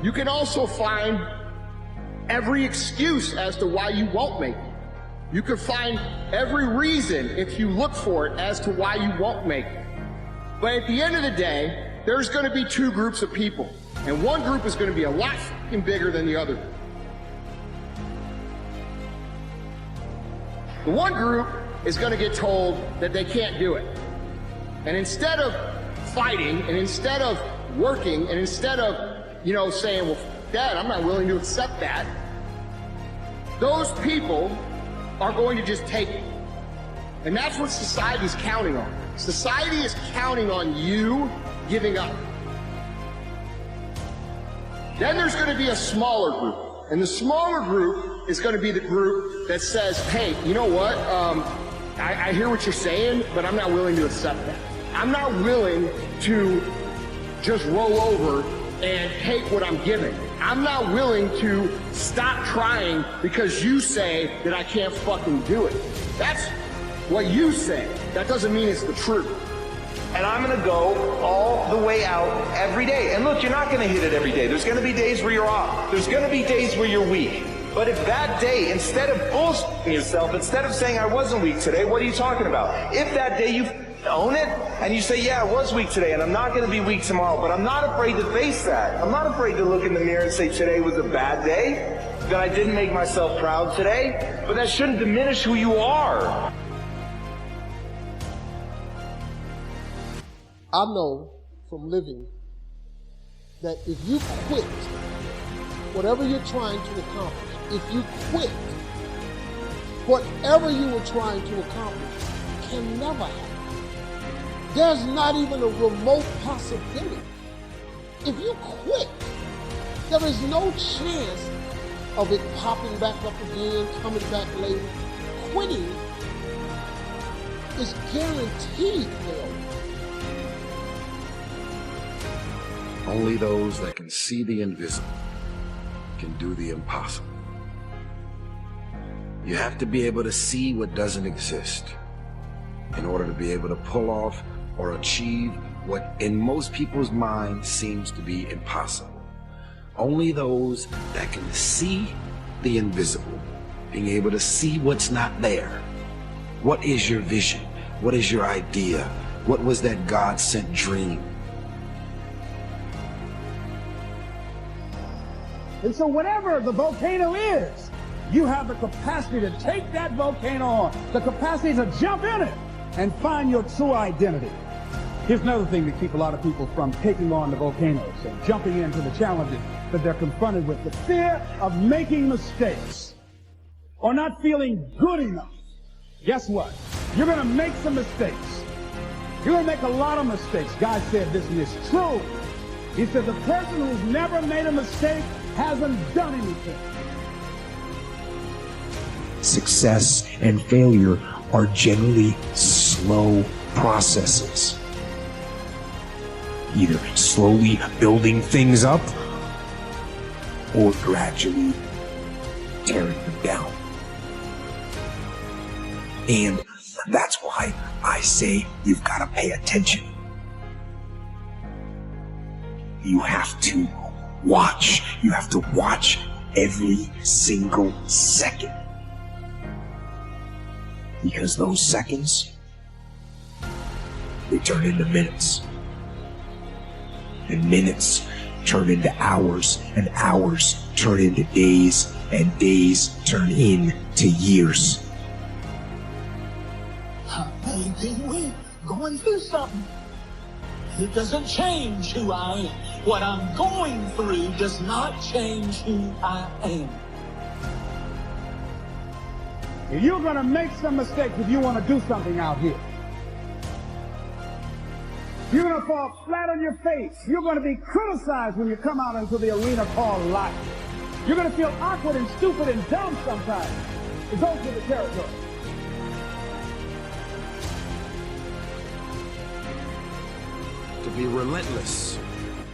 You can also find every excuse as to why you won't make it. You can find every reason, if you look for it, as to why you won't make it. But at the end of the day, there's going to be two groups of people. And one group is going to be a lot fucking bigger than the other group. The one group is going to get told that they can't do it. And instead of fighting, and instead of working, and instead of, saying, well, Dad, I'm not willing to accept that, those people are going to just take it. And that's what society's counting on. Society is counting on you giving up. Then there's going to be a smaller group. And the smaller group is going to be the group that says, hey, you know what? I hear what you're saying, but I'm not willing to accept that. I'm not willing to just roll over and take what I'm given. I'm not willing to stop trying because you say that I can't fucking do it. That's what you say. That doesn't mean it's the truth. And I'm going to go all the way out every day. And look, you're not going to hit it every day. There's going to be days where you're off. There's going to be days where you're weak. But if that day, instead of bullshitting yourself, instead of saying I wasn't weak today, what are you talking about? If that day you own it and you say, yeah, I was weak today and I'm not going to be weak tomorrow, but I'm not afraid to face that. I'm not afraid to look in the mirror and say today was a bad day, that I didn't make myself proud today, but that shouldn't diminish who you are. I know from living that if you quit whatever you're trying to accomplish, if you quit whatever you were trying to accomplish, can never happen. There's not even a remote possibility. If you quit, there is no chance of it popping back up again, coming back later. Quitting is guaranteed failure. Only those that can see the invisible can do the impossible. You have to be able to see what doesn't exist in order to be able to pull off or achieve what in most people's minds seems to be impossible. Only those that can see the invisible, being able to see what's not there. What is your vision? What is your idea? What was that God-sent dream? And so whatever the volcano is, you have the capacity to take that volcano on, the capacity to jump in it and find your true identity. Here's another thing that keeps a lot of people from taking on the volcanoes and jumping into the challenges that they're confronted with: the fear of making mistakes or not feeling good enough. Guess what? You're going to make some mistakes. You're going to make a lot of mistakes. God said this, and it's true. He said the person who's never made a mistake hasn't done anything. Success and failure are generally slow processes. Either slowly building things up or gradually tearing them down. And that's why I say you've got to pay attention. You have to watch. You have to watch every single second. Because those seconds, they turn into minutes. And minutes turn into hours, and hours turn into days, and days turn into years. Maybe we're going through something. It doesn't change who I am. What I'm going through does not change who I am. You're going to make some mistakes if you want to do something out here. You're going to fall flat on your face. You're going to be criticized when you come out into the arena called life. You're going to feel awkward and stupid and dumb sometimes. It goes with the territory. To be relentless,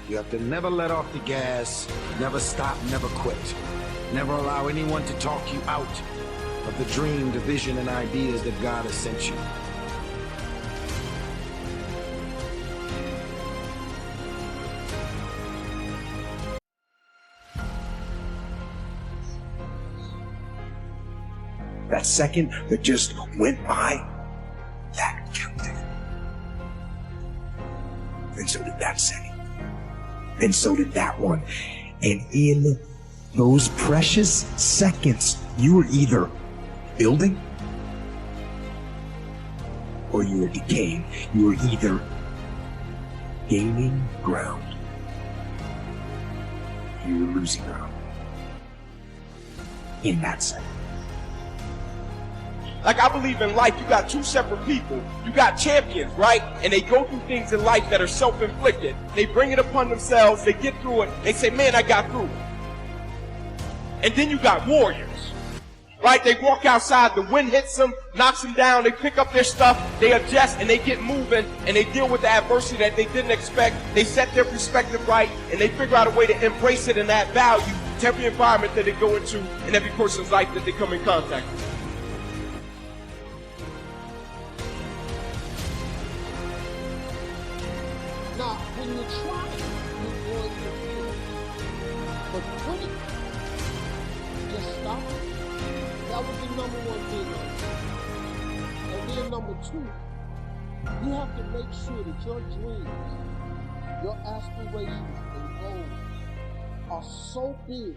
you have to never let off the gas, never stop, never quit. Never allow anyone to talk you out of the dream, the vision, and ideas that God has sent you. That second that just went by, that counted. And so did that second. And so did that one. And in those precious seconds, you were either building or you were decaying. You were either gaining ground, you were losing ground. In that second. Like, I believe in life, you got two separate people. You got champions, right? And they go through things in life that are self-inflicted. They bring it upon themselves, they get through it, they say, man, I got through it. And then you got warriors, right? They walk outside, the wind hits them, knocks them down, they pick up their stuff, they adjust, and they get moving, and they deal with the adversity that they didn't expect. They set their perspective right, and they figure out a way to embrace it and add value to every environment that they go into and every person's life that they come in contact with. Now, when you try it, you're going to feel. But quit it. Just stop it. That was the number one thing. And then number two, you have to make sure that your dreams, your aspirations and goals are so big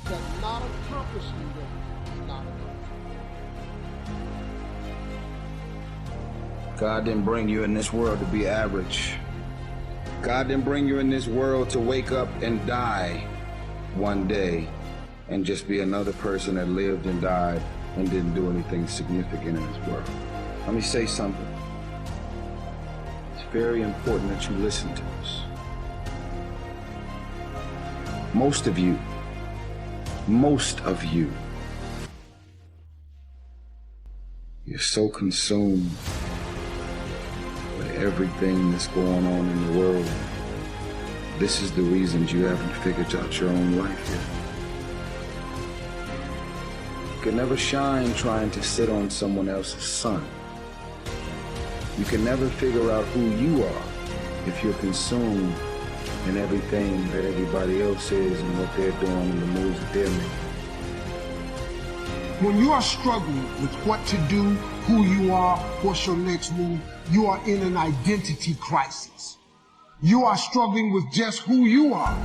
that not accomplishing them is not enough. God didn't bring you in this world to be average. God didn't bring you in this world to wake up and die one day and just be another person that lived and died and didn't do anything significant in this world. Let me say something. It's very important that you listen to this. Most of you, you're so consumed with everything that's going on in the world. This is the reasons you haven't figured out your own life yet. You can never shine trying to sit on someone else's sun. You can never figure out who you are if you're consumed in everything that everybody else is and what they're doing and the moves that they're making. When you are struggling with what to do, who you are, what's your next move, you are in an identity crisis. You are struggling with just who you are.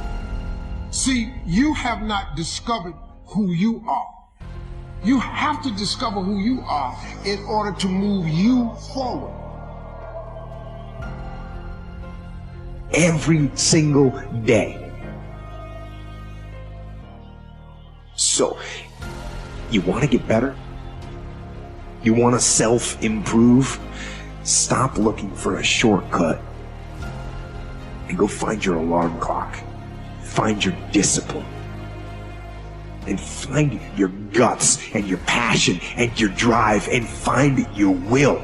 See, you have not discovered who you are. You have to discover who you are in order to move you forward. Every single day. So, you want to get better? You want to self-improve? Stop looking for a shortcut and go find your alarm clock. Find your discipline. And find your guts and your passion and your drive and find your will.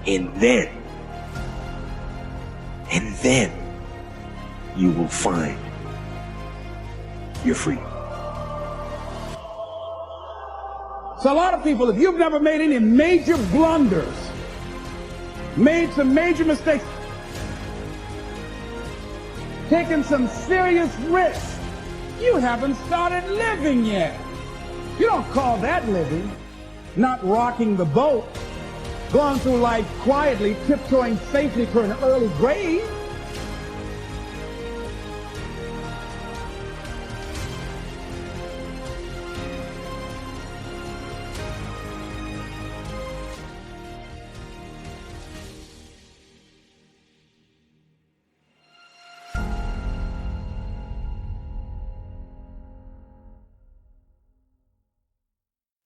And then you will find your freedom. So a lot of people, if you've never made any major blunders, made some major mistakes, taken some serious risks, you haven't started living yet. You don't call that living. Not rocking the boat, going through life quietly, tiptoeing safely to an early grave.